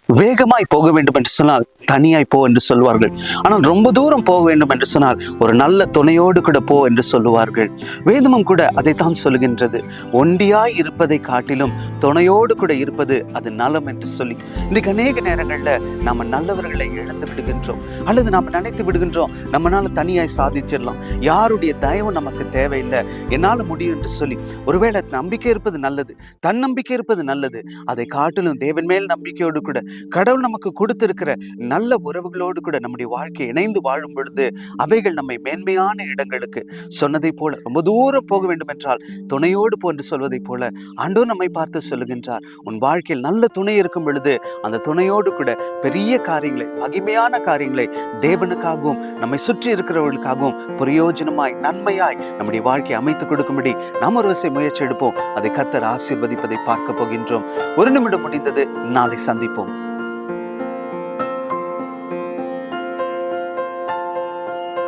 வேகமாய் போக வேண்டும் என்று சொன்னால் தனியாய் போ என்று சொல்வார்கள். ஆனால் ரொம்ப தூரம் போக வேண்டும் என்று சொன்னால் ஒரு நல்ல துணையோடு கூட போ என்று சொல்லுவார்கள். வேதமும் கூட அதைத்தான் சொல்லுகின்றது. ஒண்டியாய் இருப்பதை காட்டிலும் துணையோடு கூட இருப்பது அது நலம் என்று சொல்லி, இன்றைக்கு அநேக நேரங்களில் நம்ம நல்லவர்களை இழந்து விடுகின்றோம், அல்லது நாம் நினைத்து விடுகின்றோம் நம்மளால தனியாய் சாதிச்சிடலாம், யாருடைய தயவு நமக்கு தேவையில்லை, என்னால் முடியும் என்று சொல்லி. ஒருவேளை நம்பிக்கை இருப்பது நல்லது, தன்னம்பிக்கை இருப்பது நல்லது. அதை காட்டிலும் தேவன் மேல் நம்பிக்கையோடு கூட கடவுள் நமக்கு கொடுத்திருக்கிற நல்ல உறவுகளோடு கூட நம்முடைய வாழ்க்கையை இணைந்து வாழும் பொழுது அவைகள் நம்மை மேன்மையான இடங்களுக்கு சொன்னதை போல ரொம்ப தூரம் போக வேண்டும் என்றால் துணையோடு போ என்று சொல்வதை போல ஆண்டவர் நம்மை பார்த்து சொல்லுகின்றார். உன் வாழ்க்கையில் நல்ல துணை இருக்கும் பொழுது அந்த துணையோடு கூட பெரிய காரியங்களை, மகிமையான காரியங்களை தேவனுக்காகவும் நம்மை சுற்றி இருக்கிறவர்களுக்காகவும் பிரயோஜனமாய் நன்மையாய் நம்முடைய வாழ்க்கையை அமைத்துக் கொடுக்கும்படி நாம் ஒரு வசை முயற்சி எடுப்போம். அதை கர்த்தர் ஆசீர்வதிப்பதை பார்க்க போகின்றோம். ஒரு நிமிடம் முடிந்தது. நாளை சந்திப்போம்.